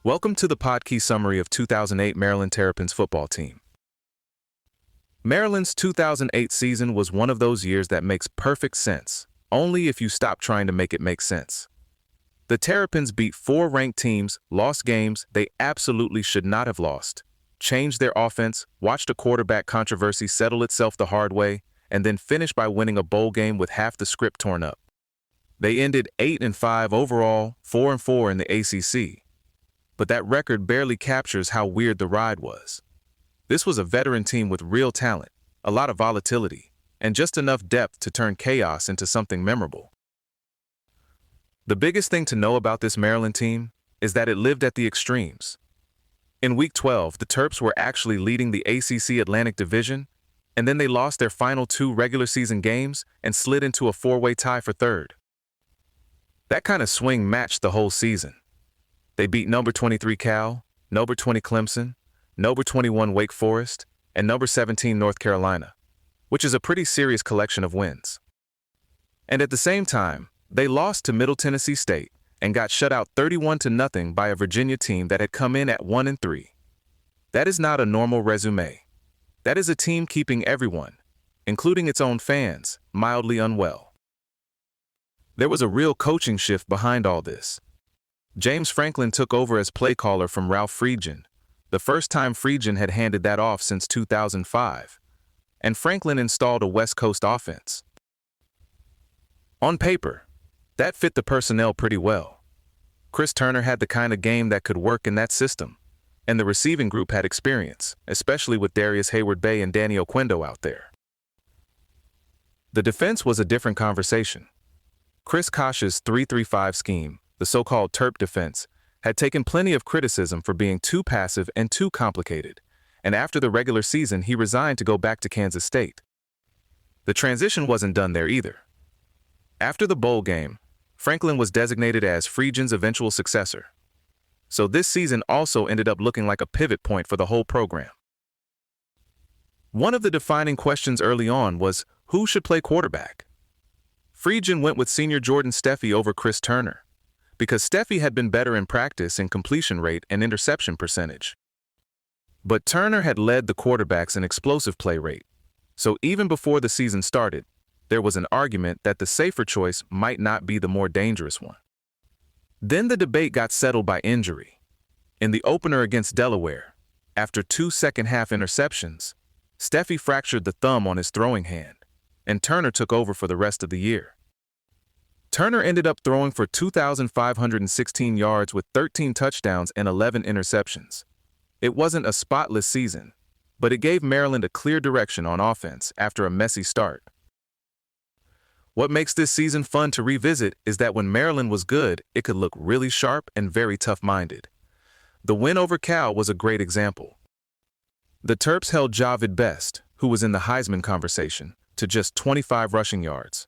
Welcome to the Podkey summary of 2008 Maryland Terrapins football team. Maryland's 2008 season was one of those years that makes perfect sense, only if you stop trying to make it make sense. The Terrapins beat 4 ranked teams, lost games they absolutely should not have lost, changed their offense, watched a quarterback controversy settle itself the hard way, and then finished by winning a bowl game with half the script torn up. They ended 8-5 overall, 4-4 in the ACC. But that record barely captures how weird the ride was. This was a veteran team with real talent, a lot of volatility, and just enough depth to turn chaos into something memorable. The biggest thing to know about this Maryland team is that it lived at the extremes. In Week 12, the Terps were actually leading the ACC Atlantic Division, and then they lost their final 2 regular season games and slid into a 4-way tie for third. That kind of swing matched the whole season. They beat number 23 Cal, number 20 Clemson, number 21 Wake Forest, and number 17 North Carolina, which is a pretty serious collection of wins. And at the same time, they lost to Middle Tennessee State and got shut out 31-0 by a Virginia team that had come in at 1-3. That is not a normal resume. That is a team keeping everyone, including its own fans, mildly unwell. There was a real coaching shift behind all this. James Franklin took over as play caller from Ralph Friedgen, the first time Friedgen had handed that off since 2005, and Franklin installed a West Coast offense. On paper, that fit the personnel pretty well. Chris Turner had the kind of game that could work in that system, and the receiving group had experience, especially with Darius Hayward-Bay and Danny Oquendo out there. The defense was a different conversation. Chris Kosh's 3-3-5 scheme, the so-called Terp defense, had taken plenty of criticism for being too passive and too complicated, and after the regular season he resigned to go back to Kansas State. The transition wasn't done there either. After the bowl game, Franklin was designated as Friedgen's eventual successor. So this season also ended up looking like a pivot point for the whole program. One of the defining questions early on was who should play quarterback. Friedgen went with senior Jordan Steffi over Chris Turner, because Steffi had been better in practice in completion rate and interception percentage. But Turner had led the quarterbacks in explosive play rate, so even before the season started, there was an argument that the safer choice might not be the more dangerous one. Then the debate got settled by injury. In the opener against Delaware, after 2 second-half interceptions, Steffi fractured the thumb on his throwing hand, and Turner took over for the rest of the year. Turner ended up throwing for 2,516 yards with 13 touchdowns and 11 interceptions. It wasn't a spotless season, but it gave Maryland a clear direction on offense after a messy start. What makes this season fun to revisit is that when Maryland was good, it could look really sharp and very tough-minded. The win over Cal was a great example. The Terps held Javid Best, who was in the Heisman conversation, to just 25 rushing yards.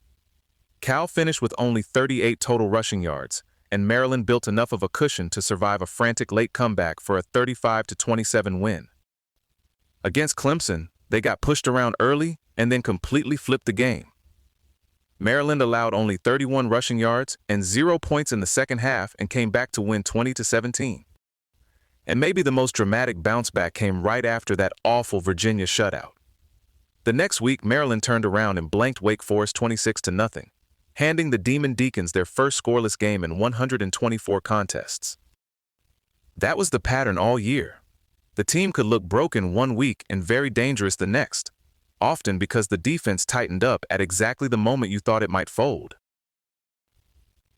Cal finished with only 38 total rushing yards, and Maryland built enough of a cushion to survive a frantic late comeback for a 35-27 win. Against Clemson, they got pushed around early and then completely flipped the game. Maryland allowed only 31 rushing yards and 0 points in the second half and came back to win 20-17. And maybe the most dramatic bounce back came right after that awful Virginia shutout. The next week, Maryland turned around and blanked Wake Forest 26-0. Handing the Demon Deacons their first scoreless game in 124 contests. That was the pattern all year. The team could look broken one week and very dangerous the next, often because the defense tightened up at exactly the moment you thought it might fold.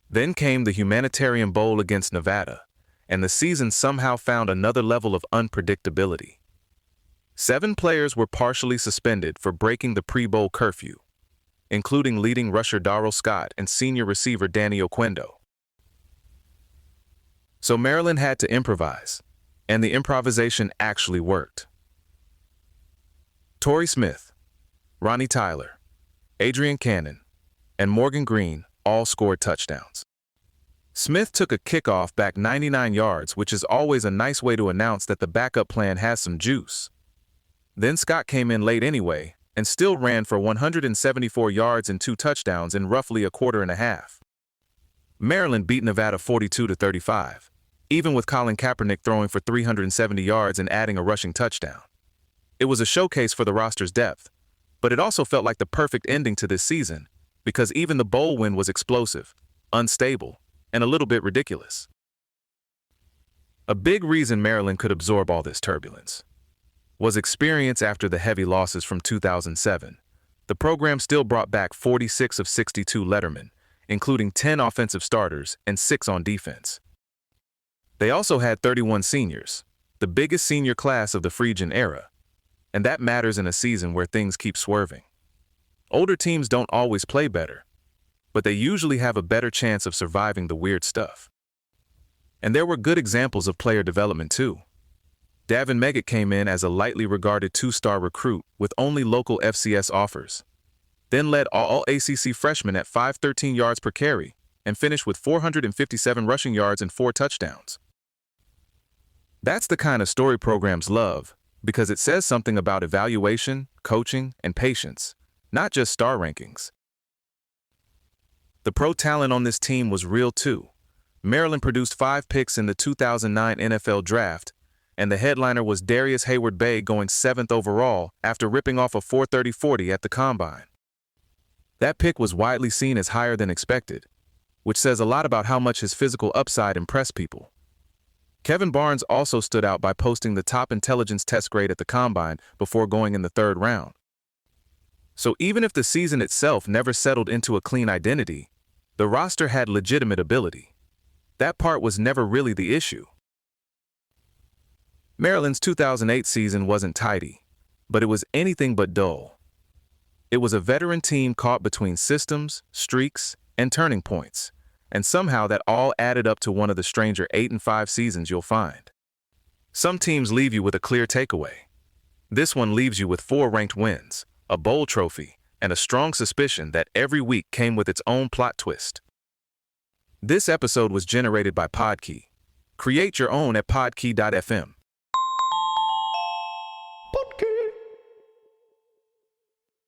Then came the Humanitarian Bowl against Nevada, and the season somehow found another level of unpredictability. 7 players were partially suspended for breaking the pre-bowl curfew, including leading rusher Darrell Scott and senior receiver Danny Oquendo. So Maryland had to improvise, and the improvisation actually worked. Torrey Smith, Ronnie Tyler, Adrian Cannon, and Morgan Green all scored touchdowns. Smith took a kickoff back 99 yards, which is always a nice way to announce that the backup plan has some juice. Then Scott came in late anyway, and still ran for 174 yards and 2 touchdowns in roughly a quarter and a half. Maryland beat Nevada 42-35, even with Colin Kaepernick throwing for 370 yards and adding a rushing touchdown. It was a showcase for the roster's depth, but it also felt like the perfect ending to this season because even the bowl win was explosive, unstable, and a little bit ridiculous. A big reason Maryland could absorb all this turbulence was experience after the heavy losses from 2007. The program still brought back 46 of 62 lettermen, including 10 offensive starters and 6 on defense. They also had 31 seniors, the biggest senior class of the Phrygian era, and that matters in a season where things keep swerving. Older teams don't always play better, but they usually have a better chance of surviving the weird stuff. And there were good examples of player development too. Davin Meggitt came in as a lightly regarded 2-star recruit with only local FCS offers, then led all ACC freshmen at 513 yards per carry and finished with 457 rushing yards and 4 touchdowns. That's the kind of story programs love because it says something about evaluation, coaching, and patience, not just star rankings. The pro talent on this team was real too. Maryland produced 5 picks in the 2009 NFL Draft, and the headliner was Darius Hayward-Bay going 7th overall after ripping off a 4.30 at the Combine. That pick was widely seen as higher than expected, which says a lot about how much his physical upside impressed people. Kevin Barnes also stood out by posting the top intelligence test grade at the Combine before going in the 3rd round. So even if the season itself never settled into a clean identity, the roster had legitimate ability. That part was never really the issue. Maryland's 2008 season wasn't tidy, but it was anything but dull. It was a veteran team caught between systems, streaks, and turning points, and somehow that all added up to one of the stranger 8-5 seasons you'll find. Some teams leave you with a clear takeaway. This one leaves you with 4 ranked wins, a bowl trophy, and a strong suspicion that every week came with its own plot twist. This episode was generated by Podkey. Create your own at podkey.fm.